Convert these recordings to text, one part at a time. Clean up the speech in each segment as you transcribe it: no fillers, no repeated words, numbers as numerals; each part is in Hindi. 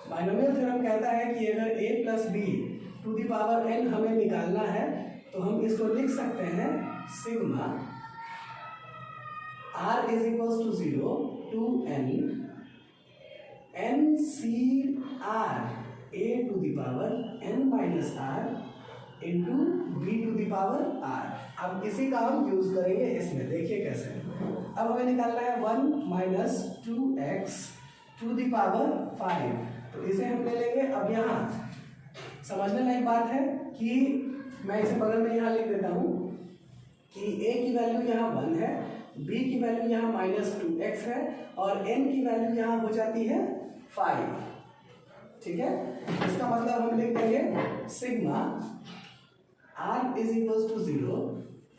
बाइनोमियल थ्योरम कहता है कि अगर a plus B to the power n हमें निकालना है तो हम इसको लिख सकते हैं sigma r is equals to 0 to n C R a to the power n minus r into B to the power r। अब इसी का हम यूज करेंगे इसमें, देखिए कैसे। अब हमें निकालना है 1 minus 2x to the power 5, तो इसे हम ले लेंगे। अब यहाँ समझने लायक बात है कि मैं इसे बगल में यहाँ लिख देता हूँ कि a की वैल्यू यहाँ 1 है, b की वैल्यू यहाँ माइनस 2x है और n की वैल्यू यहाँ हो जाती है 5। ठीक है, इसका मतलब हम लिख देंगे sigma r is equals to 0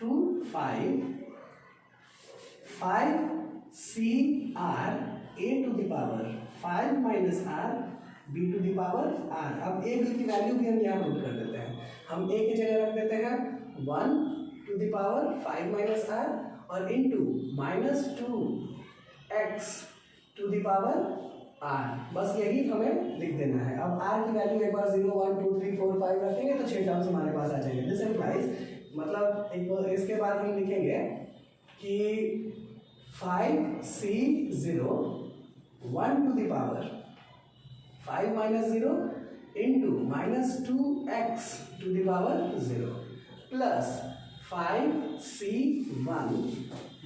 to 5 C R a to the power 5 minus r b to the power r। अब a b की वैल्यू भी हम यहाँ पुट कर देते हैं। हम a की जगह रख देते हैं 1 to the power 5 minus r और into minus 2x to the power r। बस यही हमें लिख देना है। अब r की वैल्यू एक बार 0 1 2 3 4 5 रखेंगे तो 6 टर्म्स हमारे पास आ जाएंगे। दिस इम्प्लाइज, मतलब इसके बाद हम लिखेंगे कि 5c0 1 to the power 5 minus 0 into minus 2x to the power 0 plus 5c1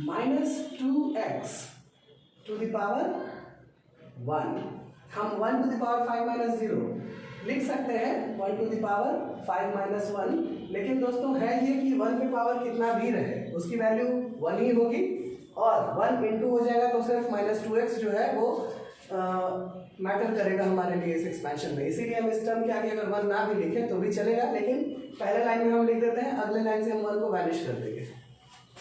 minus 2x to the power 1। हम 1 टू द पावर 5 माइनस 0 लिख सकते हैं 1 टू द पावर 5 माइनस 1, लेकिन दोस्तों है ये कि 1 पे पावर कितना भी रहे उसकी वैल्यू 1 ही होगी और 1 इंटू हो जाएगा तो सिर्फ माइनस 2x जो है वो मैटर करेगा हमारे लिए इस एक्सपेंशन में। इसीलिए हम इस टर्म के आगे अगर 1 ना भी लिखें तो भी चलेगा, लेकिन पहले लाइन में हम लिख देते हैं, अगले लाइन से हम 1 को वैनिश कर देंगे।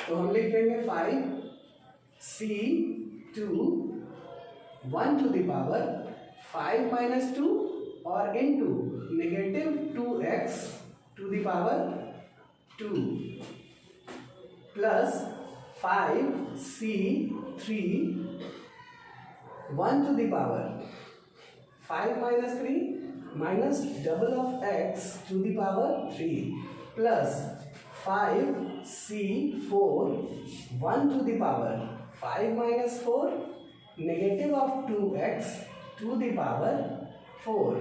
तो हम लिख देंगे 5c2 1 to the power 5 minus 2 और into negative 2x to the power 2 plus 5c3 1 to the power 5 minus 3 minus double of x to the power 3 plus 5c4 1 to the power 5 minus 4 negative of 2x to the power 4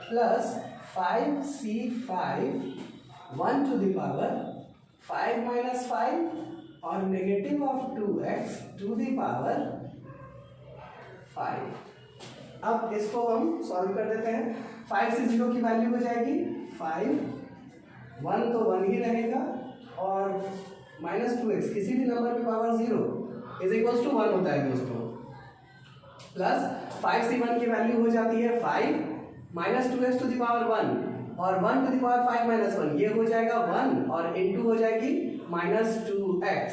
plus 5c5 1 to the power 5 minus 5 और negative of 2x to the power 5। अब इसको हम सॉल्व कर देते हैं। 5 से 0 की वैल्यू हो जाएगी 5, 1 तो 1 ही रहेगा और माइनस 2x किसी भी नंबर पे पावर 0 इज इक्वल्स टू 1 होता है दोस्तों, प्लस 5c1 की वैल्यू हो जाती है 5 minus 2x to the power 1 और 1 टू द पावर 5 माइनस 1 ये हो जाएगा 1 और इंटू हो जाएगी माइनस 2x।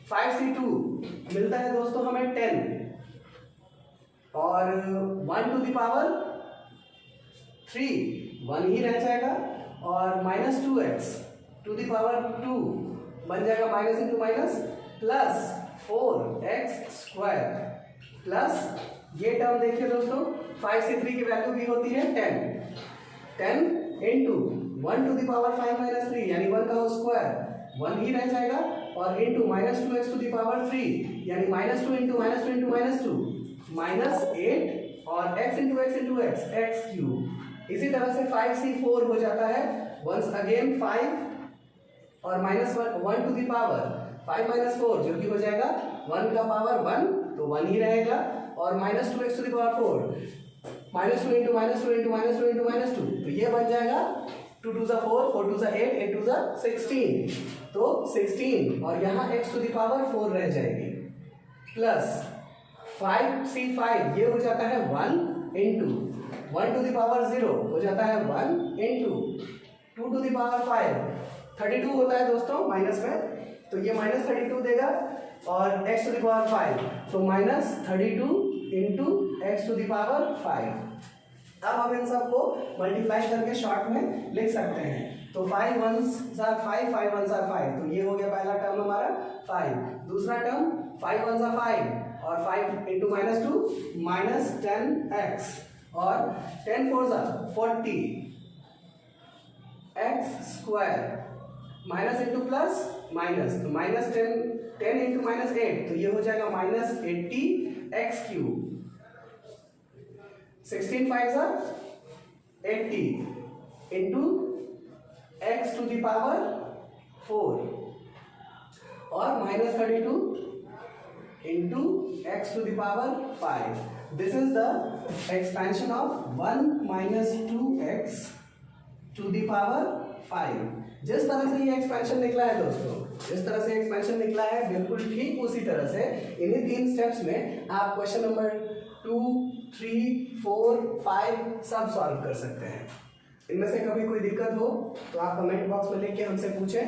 5c2 मिलता है दोस्तों हमें 10 और 1 टू द पावर 3 1 ही रह जाएगा और minus 2x to the power 2 बन जाएगा minus into minus plus 4x square plus ये टर्म देखिए दोस्तों 5 से 3 की वैल्यू भी होती है 10 into 1 to the power 5 minus 3 यानी 1 का स्क्वायर 1 ही रह जाएगा और into minus 2x to the power 3 यानी minus 2 into minus 2 into minus 2 minus 8 और x into x into x cube. इसी तरह से 5c4 हो जाता है वंस अगेन 5 और minus 1 to the power 5 minus 4 जो कि हो जाएगा 1 का पावर 1 तो 1 ही रहेगा और minus 2x to the power 4 minus 2 into minus 2 into minus 2 into minus 2 तो ये बन जाएगा 2 2 4 4 2 8 8 2 16 तो 16 और यहाँ x टू द पावर 4 रह जाएगी प्लस 5c5 ये हो जाता है 1 इंटू 1 टू द पावर 0 हो जाता है 1 इंटू 2 टू द पावर 5 32 होता है दोस्तों माइनस में तो ये माइनस 32 देगा और x टू द पावर 5 तो minus 32 into X to the power 5। अब हम इन सबको मल्टीप्लाई करके शॉर्ट में लिख सकते हैं तो 5 1s are 5 5 1s are 5 तो ये हो गया पहला टर्म हमारा 5। दूसरा टर्म 5 1s are 5 और 5 इंटू माइनस 2 माइनस 10x और 10 4 40 X square minus into plus minus, तो माइनस 10 इंटू माइनस 8, तो ये हो जाएगा minus 80 X cube. 16 5 80 into X to the power 4 और minus 32 into X to the power 5। This is the expansion of 1 minus 2x to the power 5। जिस तरह से ये एक्सपेंशन निकला है दोस्तों, जिस तरह से एक्सपेंशन निकला है बिल्कुल ठीक उसी तरह से इन्हीं 3 स्टेप्स में आप क्वेश्चन नंबर 2, 3, 4, 5 सब सॉल्व कर सकते हैं। इनमें से कभी कोई दिक्कत हो तो आप कमेंट बॉक्स में लिख के हमसे पूछें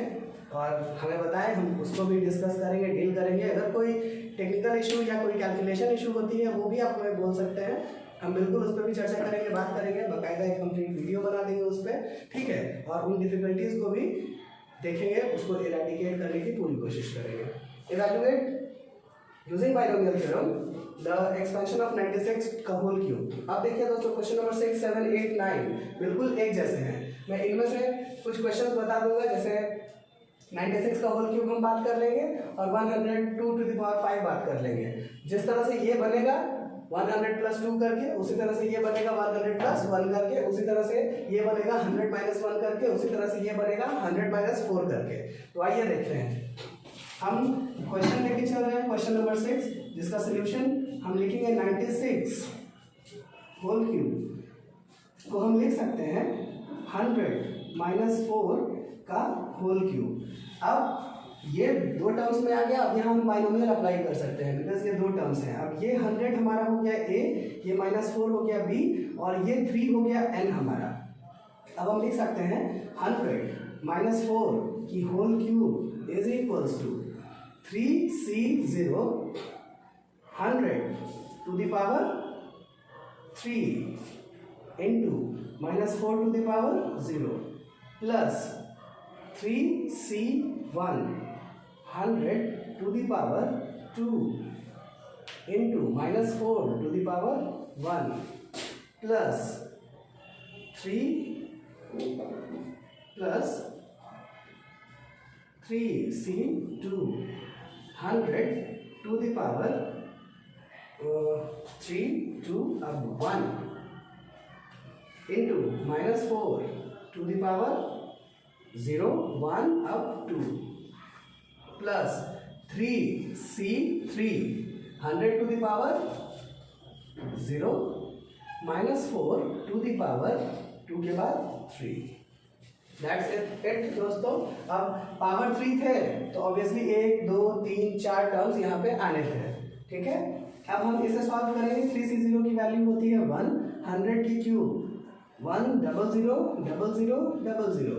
और हमें बताएं, हम उसको भी डिस्कस करेंगे, डील करेंगे। अगर कोई टेक्निकल इशू या कोई कैलकुलेशन इशू होती है वो भी आप हमें बोल सकते हैं, हम बिल्कुल उस पर भी चर्चा करेंगे, बात करेंगे, बाकायदा एक कंप्लीट वीडियो बना देंगे उस पर, ठीक है। और उन डिफिकल्टीज को भी देखेंगे, उसको इरेडिकेट करने की पूरी कोशिश करेंगे। Evaluate using binomial theorem the expansion of 96 का होल क्यूब। अब देखिए दोस्तों, क्वेश्चन नंबर 6, 7, 8, 9 बिल्कुल एक जैसे हैं। मैं इनमें से कुछ क्वेश्चंस बता दूंगा, जैसे 96 का होल क्यूब हम बात कर लेंगे और 102 टू द पावर 5 बात कर लेंगे। जिस तरह से ये बनेगा 100 प्लस 2 करके, उसी तरह से ये बनेगा 100 प्लस 1 करके, उसी तरह से ये बनेगा 100 माइनस 1 करके, उसी तरह से ये बनेगा 100 माइनस 4 करके। तो आइए देखते हैं, हम क्वेश्चन लेके चल रहे हैं। क्वेश्चन नंबर 6 जिसका सोल्यूशन हम लिखेंगे 96 होल क्यूब को हम लिख सकते हैं 100 माइनस 4 का होल क्यूब। अब ये 2 टर्म्स में आ गया, अब यहाँ हम बाइनोमियल अप्लाई कर सकते हैं बिकॉज ये 2 टर्म्स हैं। अब ये 100 हमारा हो गया a, ये माइनस 4 हो गया b और ये 3 हो गया n हमारा। अब हम लिख सकते हैं 100 माइनस 4 की whole cube is equals to 3c0 100 to the power 3 into minus 4 to the power 0 plus 3c1 100 to the power 2 into minus 4 to the power 1 plus 3c2 100 to the power 3 2 अब 1 into minus 4 to the power 0 1 अब 2 plus 3c3 100 to the power 0 minus 4 to the power 2 के बाद 3। दैट्स इट दोस्तों। अब पावर 3 थे तो ऑब्वियसली 1 2 3 4 टर्म्स यहाँ पे आने थे, ठीक है। अब हम इसे सॉल्व करेंगे। 3c0 की वैल्यू होती है 1, 100 की क्यूब 1 0 0 0 0 0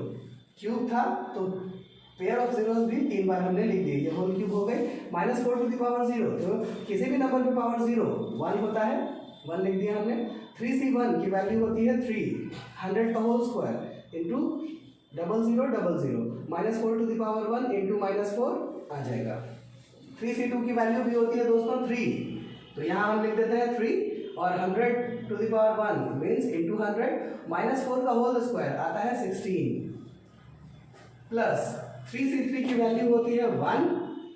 क्यूब था तो पेयर ऑफ जीरोस भी 3 बार हमने लिख दिए, ये होल क्यूब हो गई। माइनस 4 टू द पावर 0, तो किसी भी नंबर पे पावर 0 1 होता है, 1 लिख दिया हमने। 3c1 की वैल्यू होती है 3, 100 का whole square into 0 0 0 0 minus 4 to the power 1 into minus 4 आ जाएगा। 3c2 की वैल्यू भी होती है दोस्तों 3, तो यहाँ हम लिख देते हैं 3 और 100 to the power 1 means into 100 minus 4 का होल स्क्वायर आता है 16 प्लस 3c3 की वैल्यू होती है 1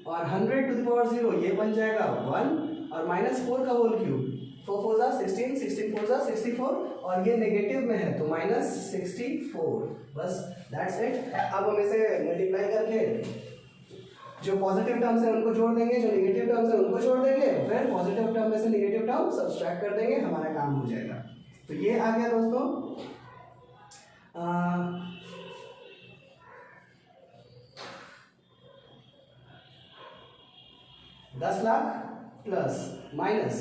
और 100 टू द पावर 0 ये बन जाएगा 1 और माइनस 4 का होल क्यूब 4 4 जा 16 16 4 जा 64 और ये नेगेटिव में है तो माइनस 64। बस दैट्स इट। अब हम इसे मल्टीप्लाई करके जो पॉजिटिव टर्म्स है उनको जोड़ देंगे, जो नेगेटिव टर्म्स है उनको जोड़ देंगे, फिर पॉजिटिव टर्म में से नेगेटिव टर्म सब्सट्रैक्ट कर देंगे, हमारा काम हो जाएगा। तो ये आ गया दोस्तों 10 लाख प्लस माइनस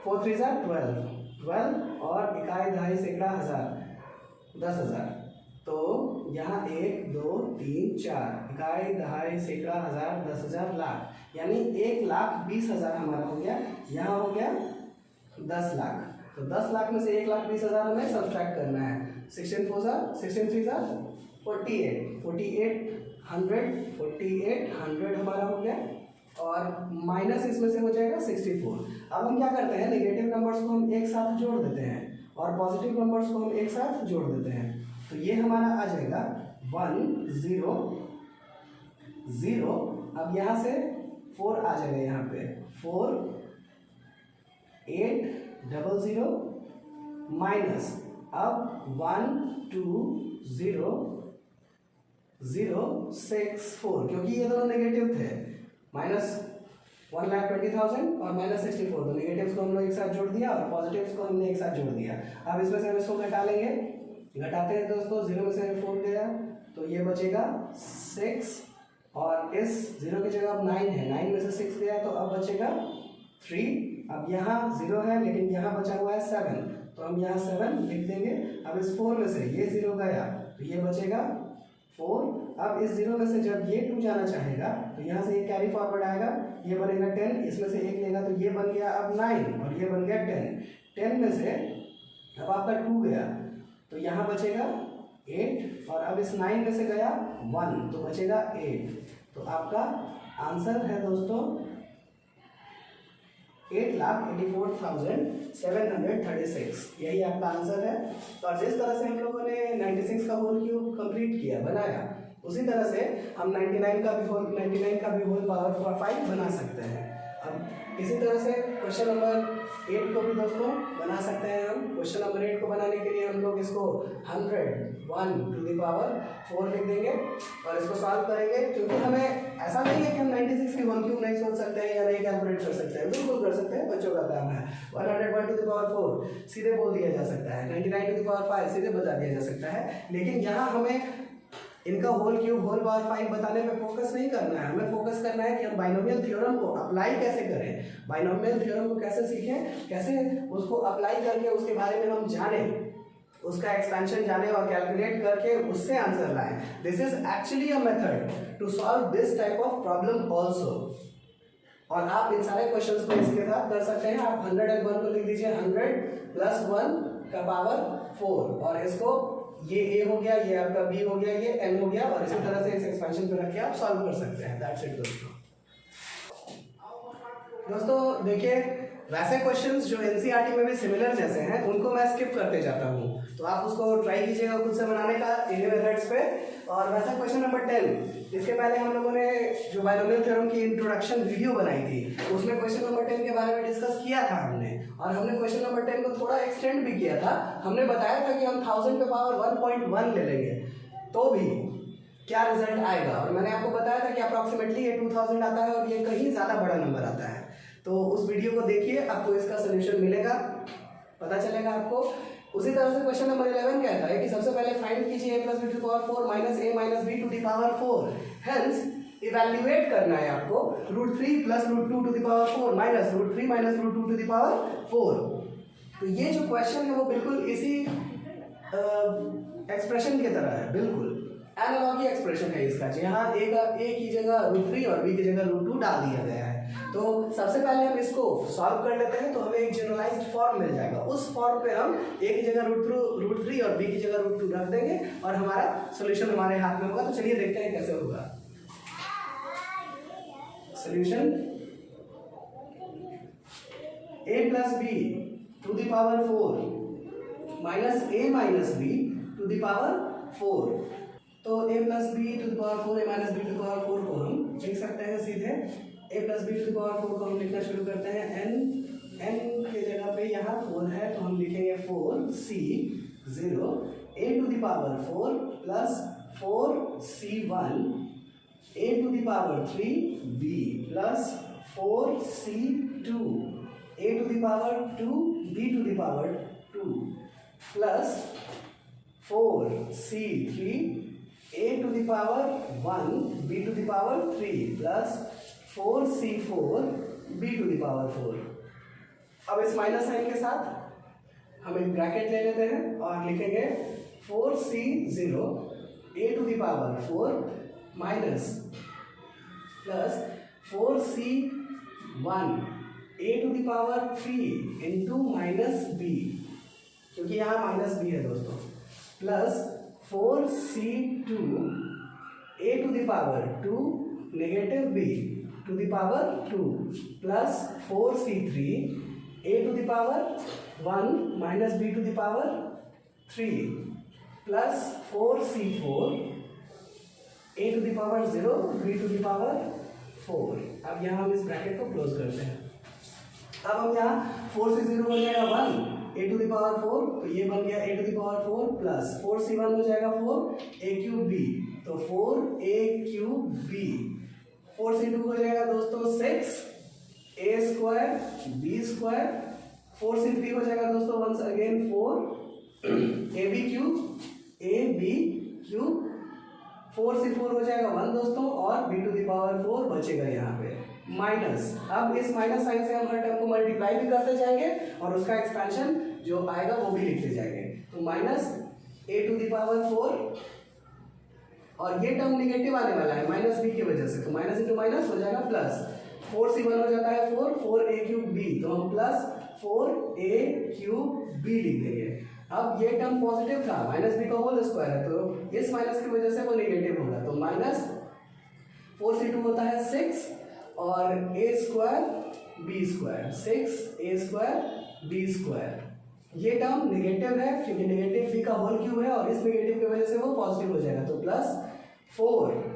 4 3 जा 12 और इकाई दहाई सैकड़ा हज़ार 10,000, तो यहाँ 1 2 3 4 इकाई दहाई सैकड़ा हज़ार 10,000 लाख, यानी 1,20,000 हमारा हो गया। यहाँ हो गया 10 लाख, तो 10 लाख में से 1,20,000 हमें सब्सट्रैक्ट करना है। 16 4 जा 16 3 जा 48 100 हमारा हो गया और माइनस इसमें से हो जाएगा 64। अब हम क्या करते हैं, नेगेटिव नंबर्स को हम एक साथ जोड़ देते हैं और पॉजिटिव नंबर्स को हम एक साथ जोड़ देते हैं। तो ये हमारा आ जाएगा 1 0 0। अब यहाँ से 4 आ जाएगा, यहाँ पे 4 8 0 0 माइनस अब 1 2 0 0 6 4, क्योंकि ये दोनों नेगेटिव थे, माइनस 1,20,000 और -64, तो नेगेटिव्स को हम लोग एक साथ जोड़ दिया और पॉजिटिव्स को हमने एक साथ जोड़ दिया। अब इसमें से हम इसको घटा लेंगे, घटाते हैं दोस्तों, 0 में से 4 गया तो ये बचेगा 6, और इस 0 की जगह अब 9 है, 9 में से 6 गया तो अब बचेगा 3। अब यहाँ 0 है लेकिन यहाँ बचा हुआ है 7, तो हम यहाँ 7 लिख देंगे। अब इस 4 में से ये 0 गया तो ये बचेगा 4। अब इस 0 में से जब ये 2 जाना चाहेगा तो यहाँ से ये कैरी फॉरवर्ड आएगा, ये बनेगा 10, इसमें से 1 लेगा तो ये बन गया अब 9 और ये बन गया 10। 10 में से अब आपका 2 गया तो यहाँ बचेगा 8, और अब इस 9 में से गया 1 तो बचेगा 8। तो आपका आंसर है दोस्तों 8,84,736, यही आपका आंसर है। और जिस तरह से हम लोगों ने 96 का होल क्यूब कंप्लीट किया, बनाया, उसी तरह से हम 99 का भी होल पावर 5 बना सकते हैं। अब इसी तरह से क्वेश्चन नंबर 8 को भी दोस्तों बना सकते हैं हम। क्वेश्चन नंबर 8 को बनाने के लिए हम लोग इसको 101/4 लिख देंगे और इसको सॉल्व करेंगे, क्योंकि हमें ऐसा नहीं है कि हम 96 की होल क्यूब नहीं सोच सकते हैं या नहीं कैलकुलेट कर सकते हैं, बिल्कुल कर सकते हैं, बच्चों का काम है। 101/4 सीधे बोल दिया जा सकता है, 99/5 सीधे बता दिया जा सकता है, लेकिन यहाँ हमें इनका होल क्यूब होल पावर 5 बताने पे फोकस नहीं करना है, हमें फोकस करना है कि हम बाइनोमियल थ्योरम को अप्लाई कैसे करें, बाइनोमियल थ्योरम को कैसे सीखें, कैसे उसको अप्लाई करके उसके बारे में हम जानें, उसका एक्सपेंशन जाने और कैलकुलेट करके उससे आंसर लाएं। This is actually a method to solve this type of problem also. और आप इन सारे क्वेश्चंस को इसके साथ कर सकते हैं। आप 101 को लिख दीजिए 100 + 1 का पावर 4, और इसको ये a हो गया, ये आपका b हो गया, ये n हो गया, और इसी तरह से इस एक्सपेंशन पे रख के आप सॉल्व कर सकते हैं। दैट्स इट दोस्तों देखिए, वैसे क्वेश्चंस जो एनसीईआरटी में भी सिमिलर जैसे हैं उनको मैं स्किप करते जाता हूँ, तो आप उसको ट्राई कीजिएगा खुद से बनाने का इन्हीं मेथड्स पे। और वैसा क्वेश्चन नंबर 10, इसके पहले हम लोगों ने जो बाइनोमियल थ्योरम की इंट्रोडक्शन वीडियो बनाई थी, उसमें क्वेश्चन नंबर 10 के बारे में डिस्कस किया था हमने, और हमने क्वेश्चन नंबर 10 को थोड़ा एक्सटेंड भी किया था। हमने बताया था कि हम 1000 पे पावर 1.1 ले लेंगे तो भी क्या रिजल्ट आएगा, और मैंने आपको बताया था कि अप्रॉक्सीमेटली ये 2000 आता है और ये कहीं ज़्यादा बड़ा नंबर आता है। तो उस वीडियो को देखिए, आपको इसका सोल्यूशन मिलेगा, पता चलेगा आपको। उसी तरह से क्वेश्चन नंबर 11 कहता है कि सबसे पहले फाइंड कीजिए a + b to the power 4 - a - b to the power 4। Hence evaluate करना है आपको √3 + √2 to the power 4 - √3 - √2 to the power 4। तो ये जो क्वेश्चन है वो बिल्कुल इसी एक्सप्रेशन की तरह है, बिल्कुल एनालॉगी एक्सप्रेशन है इसका, जहाँ a की जगह √3 और b की जगह √2 डाल दिया गया है। तो सबसे पहले हम इसको सॉल्व कर लेते हैं, तो हमें एक जनरलाइज्ड फॉर्म मिल जाएगा। उस फॉर्म पे हम a की जगह √3 और b की जगह √2 रख देंगे और हमारा सोल्यूशन हमारे हाथ में होगा। तो चलिए देखते हैं कैसे होगा solution. a + b to the power 4 - a - b to the power 4। तो a + b to the power 4 a - b to the power 4 को हम लिख सकते हैं सीधे। a + b to the power 4 को हम लिखना शुरू करते हैं। n के जगह पे यहाँ 4 है तो हम लिखेंगे 4c0 a to the power 4 + 4c1 a to the power 3b + 4c2 a to the power 2 b to the power 2 + 4c3 a to the power 1 b to the power 3 + 4c4 b to the power 4। अब इस माइनस साइन के साथ हम एक ब्रैकेट ले लेते हैं और लिखेंगे 4c0 a to the power 4 minus plus 4c1 a to the power 3 into -b, क्योंकि यहाँ -b है दोस्तों, plus 4c2 a to the power 2 -b to the power 2 plus 4c3 a to the power 1 minus B to the power 3 plus 4c4 a to the power 0 b to the power 4। अब यहाँ हम इस ब्रैकेट को क्लोज करते हैं। अब हम यहाँ 4 से 0 हो जाएगा 1 a टू द पावर 4, तो ये बन गया a to the power 4 plus 4c1 हो जाएगा 4 a क्यूब b, तो 4a क्यूब b। 4c2 हो जाएगा दोस्तों 6 a square b square. 4c3 हो जाएगा दोस्तों once again 4 ab cube. 4c4 हो जाएगा 1 दोस्तों, और b टू द पावर 4 बचेगा यहाँ पे माइनस। अब इस माइनस साइन से हम हर टर्म को मल्टीप्लाई भी करते जाएंगे और उसका एक्सपेंशन जो आएगा वो भी लिखते जाएंगे। तो minus a to the power 4, और ये टर्म निगेटिव आने वाला है माइनस b की वजह से, तो माइनस इंटू माइनस हो जाएगा प्लस। 4c1 हो जाता है 4a क्यूब b, तो हम प्लस 4a क्यूब b लिख देंगे। अब ये टर्म पॉजिटिव था, माइनस b का होल स्क्वायर है, तो इस माइनस की वजह से वो नेगेटिव होगा, तो माइनस 4c2 होता है 6 और a square b square, 6a square b square. ये टर्म नेगेटिव है क्योंकि नेगेटिव b का होल क्यूब है, और इस नेगेटिव की वजह से वो पॉजिटिव हो जाएगा, तो प्लस 4ab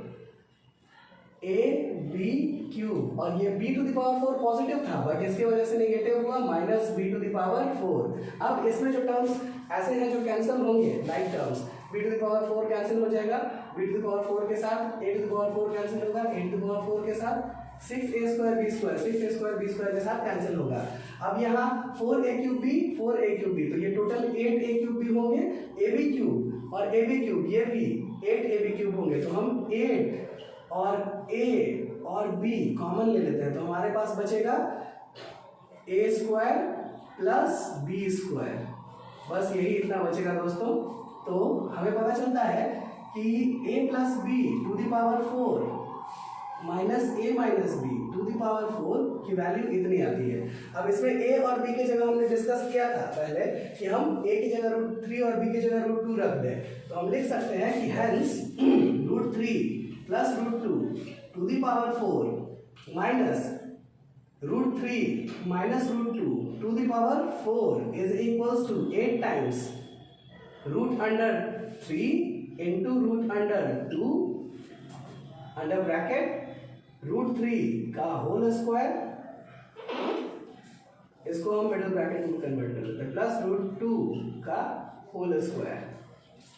क्यूब। और ये b to the power 4 positive था बट इसकी वजह से नेगेटिव हुआ, minus b to the power 4। अब इसमें जो टर्म्स ऐसे हैं जो कैंसिल होंगे, like terms, b to the power 4 cancel हो जाएगा, b टू द पावर 4 के साथ a to the power 4 cancel होगा, a टू द पावर 4 के साथ 6a square b square, 6a square b square के साथ कैंसिल होगा। अब यहाँ 4a cube b, 4a cube b, तो ये टोटल 8a क्यूब b होंगे, ab क्यूब और ab क्यूब ये भी 8ab क्यूब होंगे, तो हम 8 और a और b कॉमन ले लेते हैं, तो हमारे पास बचेगा a square plus b square, बस यही इतना बचेगा दोस्तों। तो हमें पता चलता है कि a plus b to the power 4 minus a minus b to the power 4 की वैल्यू इतनी आती है। अब इसमें a और b की जगह हमने डिस्कस किया था पहले कि हम a की जगह √3 और b की जगह √2 रख दें, तो हम लिख सकते हैं कि hence √3 plus √2 to the power 4 minus √3 minus √2 to the power 4 is equals to 8 times √3 into √2 under bracket √3 का होल स्क्वायर, इसको हम मिडिल ब्रैकेट में कन्वर्ट कर लेते हैं, प्लस √2 का होल स्क्वायर,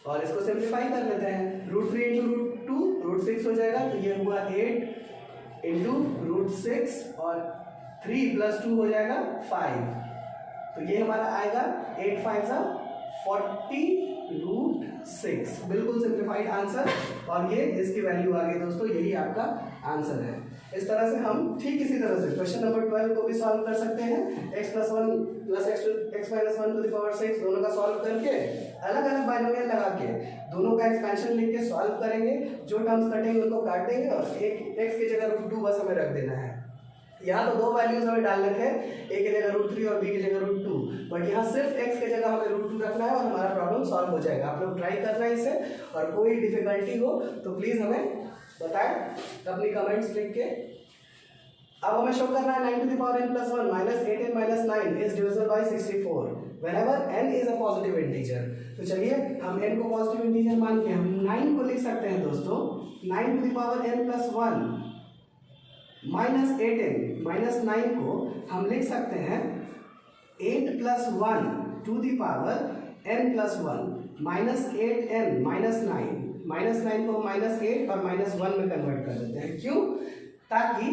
और इसको सिंप्लीफाई कर लेते हैं। √3 इंटू √2 √6 हो जाएगा, तो ये हुआ 8 इंटू √6 और 3 प्लस 2 हो जाएगा 5, तो ये हमारा आएगा 8 5 40√6, बिल्कुल सिंप्लीफाइड आंसर, और ये इसकी वैल्यू आ गई दोस्तों, यही आपका आंसर है। इस तरह से हम ठीक इसी तरह से क्वेश्चन नंबर 12 को भी सॉल्व कर सकते हैं। x + 1 + x - 1 to the power 6 दोनों का सॉल्व करके अलग अलग बाइनोमियल लगा के दोनों का एक्सपेंशन लिख के सॉल्व करेंगे, जो टर्म्स कटेंगे उनको काट देंगे और एक x की जगह √2 बस हमें रख देना है। यहाँ तो दो वैल्यूज हमें डालने थे, a की जगह √3 और b की जगह √2, बट यहाँ सिर्फ x की जगह हमें √2 रखना है और हमारा प्रॉब्लम सॉल्व हो जाएगा। आप लोग ट्राई करना है इसे, और कोई डिफिकल्टी हो तो प्लीज हमें बताएं अपनी कमेंट्स लिख के। अब हमें शो करना है 9 to the power n + 1 minus 8n minus 9 is divisible by 64 whenever n is a positive integer. तो चलिए हम n को पॉजिटिव इंटीजर मान के हम 9 को लिख सकते हैं दोस्तों, 9 to the power n + 1 minus 8n minus 9 को हम लिख सकते हैं 8 + 1 to the power n + 1 minus 8n minus 9, minus 9 को माइनस 8 और माइनस 1 में कन्वर्ट कर देते हैं। क्यों? ताकि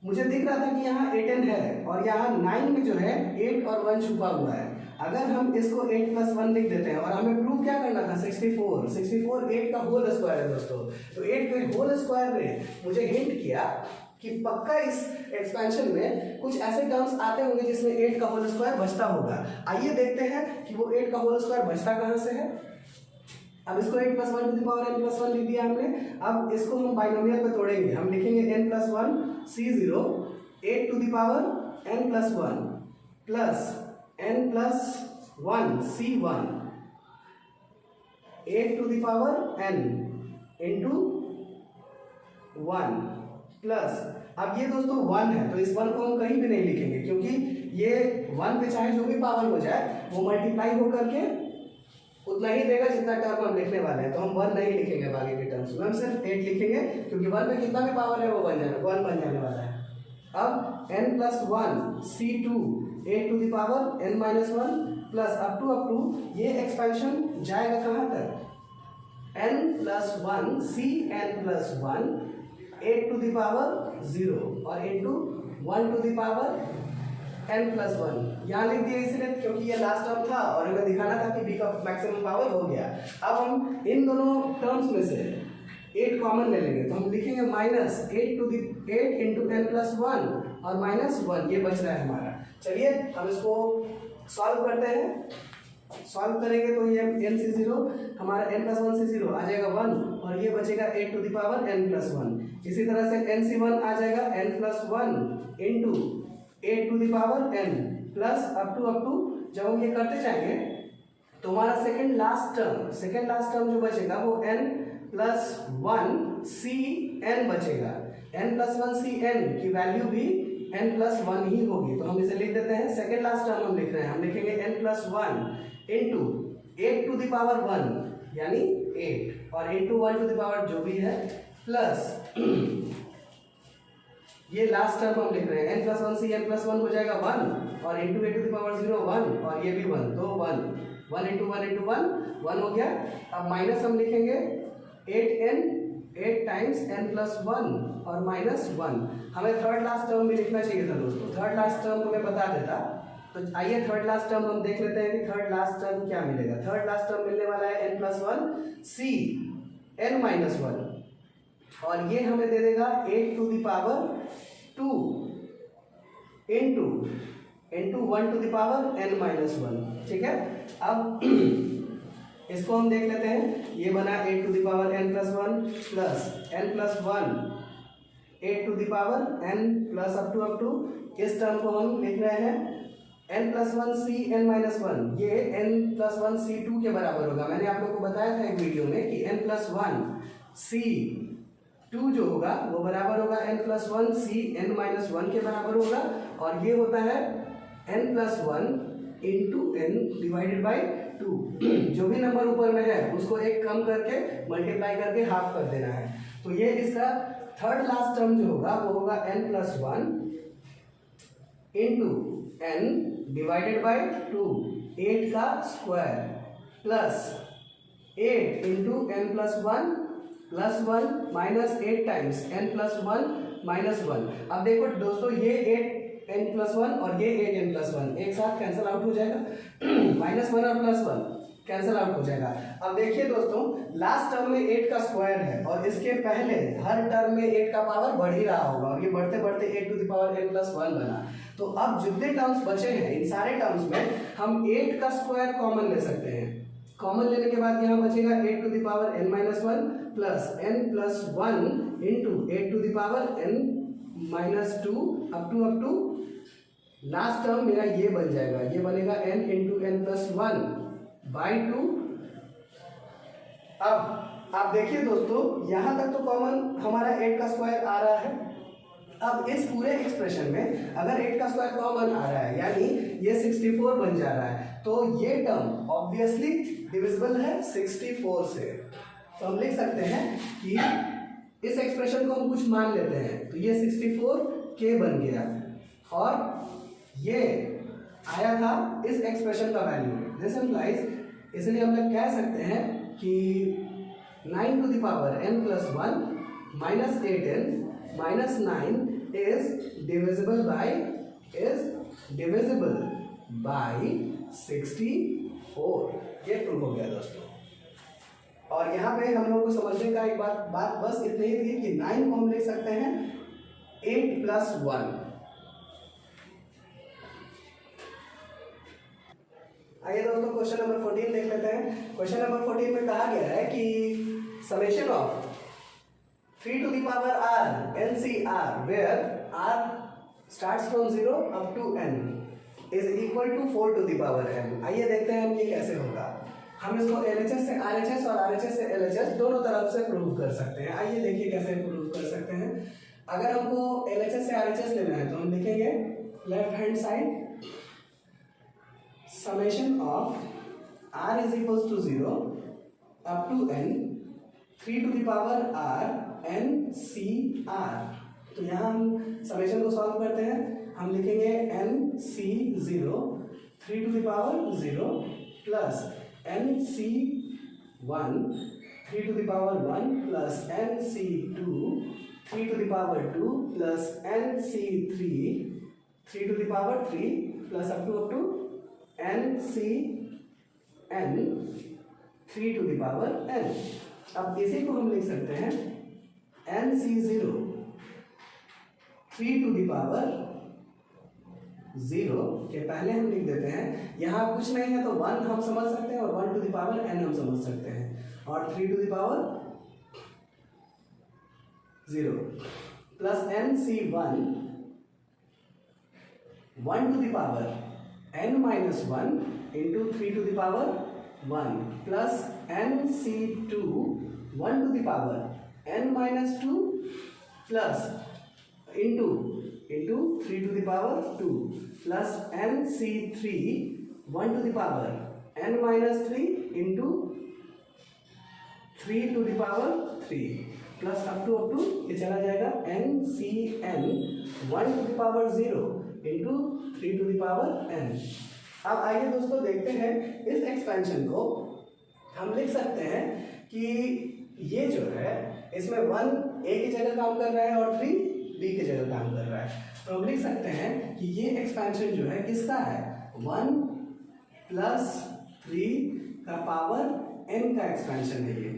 मुझे दिख रहा था कि यहाँ 8n है और यहाँ 9 में जो है 8 और 1 छुपा हुआ है। अगर हम इसको 8 + 1 लिख देते हैं, और हमें प्रूव क्या करना था 64 8 का होल स्क्वायर है दोस्तों, तो 8 के होल स्क्वायर ने मुझे हिंट किया कि पक्का इस एक्सपेंशन में कुछ ऐसे टर्म्स आते होंगे जिसमें 8 का होल स्क्वायर बचता होगा। आइए देखते हैं कि वो 8 का होल स्क्वायर बचता कहाँ से है। अब इसको 8 + 1 टू द पावर n + 1 लिख दिया हमने। अब इसको हम बाइनोमियल पे तोड़ेंगे, हम लिखेंगे n + 1 c0 8 to the power n + 1 plus n + 1 c1 8 to the power n into 1 plus, अब ये दोस्तों 1 है तो इस 1 को हम कहीं भी नहीं लिखेंगे क्योंकि ये 1 पे चाहे जो भी पावर हो जाए वो मल्टीप्लाई हो करके उतना ही देगा जितना टर्म हम लिखने वाले हैं। तो हम 1 नहीं लिखेंगे बाकी के टर्म्स में, हम सिर्फ 8 लिखेंगे, क्योंकि 1 पे कितना भी पावर है वो 1 बन जाने वाला है। अब n plus 1 C2 8 to the power n minus 1 plus up to ये एक्सपेंशन जाएगा कहाँ तक, n plus 1 Cn plus 1 8 to the power 0 और into 1 to the power n plus 1 यहाँ लिख दिया इसलिए क्योंकि ये लास्ट टर्म था और हमें दिखाना था कि b का मैक्सिमम पावर हो गया। अब हम इन दोनों टर्म्स में से 8 कॉमन ले लेंगे, तो हम लिखेंगे माइनस 8 इंटू n प्लस 1 और माइनस 1 ये बच रहा है हमारा। चलिए हम इसको सॉल्व करते हैं। सॉल्व करेंगे तो ये n से 0 हमारा n प्लस 1 से 0 आ जाएगा 1 और ये बचेगा 8 to the power n plus 1। इसी तरह से n से 1 आ जाएगा n plus 1 into 8 to the power n plus up to जब हम ये करते जाएंगे तो हमारा सेकेंड लास्ट टर्म जो बचेगा वो n प्लस 1 Cn बचेगा। n प्लस 1 Cn की वैल्यू भी n प्लस 1 ही होगी, तो हम इसे लिख देते हैं। सेकेंड लास्ट टर्म हम लिख रहे हैं, हम लिखेंगे n plus 1 into 8 to the power 1 यानी 8 और इंटू 1 टू द पावर जो भी है प्लस ये लास्ट टर्म हम लिख रहे हैं n प्लस 1 Cn प्लस 1 हो जाएगा 1 और इंटू 8 टू द पावर 0 1 और ये भी 1 तो 1 इंटू 1 हो गया। अब माइनस हम लिखेंगे 8 टाइम्स n प्लस 1 और माइनस 1। हमें थर्ड लास्ट टर्म भी लिखना चाहिए था दोस्तों, थर्ड लास्ट टर्म हमें बता देता। तो आइए थर्ड लास्ट टर्म हम देख लेते हैं कि थर्ड लास्ट टर्म क्या मिलेगा। थर्ड लास्ट टर्म मिलने वाला है n प्लस 1 Cn माइनस 1 और ये हमें दे देगा 8 to the power 2 into 1 to the power n minus 1। ठीक है, अब इसको हम देख लेते हैं। ये बना 8 to the power n plus 1 plus n plus 1 8 to the power n plus up to इस टर्म को हम लिख रहे हैं n प्लस 1 Cn माइनस 1। ये n प्लस 1 C2 के बराबर होगा। मैंने आप लोग को बताया था एक वीडियो में कि n प्लस 1 C2 जो होगा वो बराबर होगा n प्लस 1 Cn माइनस 1 के बराबर होगा और ये होता है n plus 1 into n divided by 2। जो भी नंबर ऊपर में है उसको एक कम करके मल्टीप्लाई करके हाफ कर देना है। तो ये इसका थर्ड लास्ट टर्म जो होगा वो होगा n plus 1 into n divided by 2 8 का square plus 8 into n plus 1 plus 1 minus 8 times n plus 1 minus 1। अब देखो दोस्तों ये 8 n प्लस 1 और ये 8 n प्लस 1 एक साथ कैंसिल आउट हो जाएगा माइनस 1 और प्लस 1 कैंसिल आउट हो जाएगा। अब देखिए दोस्तों लास्ट टर्म में 8 का स्क्वायर है और इसके पहले हर टर्म में 8 का पावर बढ़ ही रहा होगा और ये बढ़ते बढ़ते 8 to the power n plus 1 बना। तो अब जितने टर्म्स बचे हैं इन सारे टर्म्स में हम 8 का स्क्वायर कॉमन ले सकते हैं। कॉमन लेने के बाद यहाँ बचेगा 8 to the power n minus 1 plus n plus 1 into 8 to the power n minus 2 up to last term मेरा ये बन जाएगा, ये बनेगा n into n plus 1 by 2। अब आप देखिए दोस्तों यहाँ तक तो कॉमन हमारा 8 का स्क्वायर आ रहा है। अब इस पूरे एक्सप्रेशन में अगर 8 का स्क्वायर कॉमन आ रहा है यानी ये 64 बन जा रहा है, तो ये टर्म ऑब्वियसली डिविजिबल है 64 से। तो हम लिख सकते हैं कि इस एक्सप्रेशन को हम कुछ मान लेते हैं, तो ये 64k बन गया और ये आया था इस एक्सप्रेशन का वैल्यू। दिस इम्प्लाइज, इसलिए हम लोग कह सकते हैं कि 9 to the power n plus 1 minus 8n minus 9 is divisible by 64। ये प्रूव हो गया दोस्तों। और यहाँ पे हम लोगों को समझने का एक बात बस इतनी ही थी कि 9 को हम लिख सकते हैं 8 प्लस 1। आइए दोस्तों क्वेश्चन नंबर 14 देख लेते हैं। क्वेश्चन नंबर 14 में कहा गया है कि summation of 3 to the power r NCR where r starts from 0 up to n is equal to 4 to the power n। आइए देखते हैं हम ये कैसे होगा। हम इसको LHS से RHS और RHS से LHS दोनों तरफ से प्रूव कर सकते हैं। आइए देखिए कैसे प्रूव कर सकते हैं। अगर हमको LHS से RHS लेना है तो हम लिखेंगे left hand side summation of r is equals to 0 up to n 3 to the power r n c r। तो यहाँ हम समेशन को सॉल्व करते हैं। हम लिखेंगे n c 0 3 to the power 0 plus n c 1 3 to the power 1 plus n c 2 3 to the power 2 plus n c 3 to the power 3 plus up to n c n 3 to the power n। अब इसी को हम लिख सकते हैं n c 0 3 to the power 0 के पहले हम लिख देते हैं। यहाँ कुछ नहीं है तो 1 हम समझ सकते हैं और 1 to the power n हम समझ सकते हैं और 3 to the power 0 plus n c 1 1 to the power n minus 1 into 3 to the power 1 plus n c 2 1 to the power n minus 2 plus into 3 to the power 2 plus n c 3 1 to the power n minus 3 into 3 to the power 3 plus up to ये चला जाएगा n c n 1 to the power 0 into 3 to the power n। अब आइए दोस्तों देखते हैं इस एक्सपेंशन को हम लिख सकते हैं कि ये जो है इसमें 1 a की जगह काम कर रहा है और 3 b की जगह काम कर रहा है। तो हम लिख सकते हैं कि ये एक्सपेंशन जो है किसका है 1 प्लस 3 का पावर n का एक्सपेंशन है। ये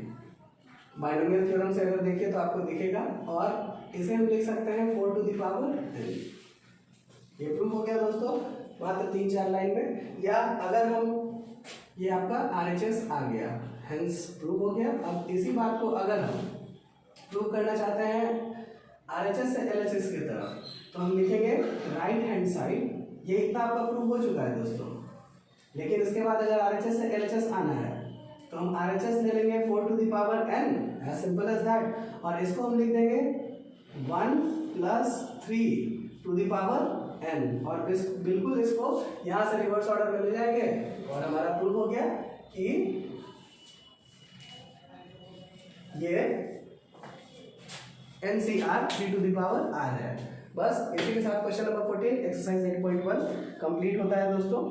बाइनोमियल थ्योरम से अगर देखिए तो आपको दिखेगा और इसे हम लिख सकते हैं 4 to the power n। ये प्रूफ हो गया दोस्तों मात्र 3-4 लाइन में। या अगर हम ये आपका RHS आ गया हेंस प्रूफ हो गया। अब इसी बात को अगर हम प्रूव करना चाहते हैं RHS से LHS की तरफ तो हम लिखेंगे राइट हैंड साइड। ये इतना आपका प्रूव हो चुका है दोस्तों, लेकिन इसके बाद अगर RHS से LHS आना है तो हम RHS ले लेंगे 4 to the power n, as simple as that। और इसको हम लिख देंगे 1 plus 3 to the power n और इस बिल्कुल इसको यहाँ से रिवर्स ऑर्डर में ले जाएंगे और हमारा प्रूफ हो गया कि ये NCR 3 to the power r है। बस इसी के साथ क्वेश्चन नंबर 14 एक्सरसाइज 8.1 कंप्लीट होता है दोस्तों।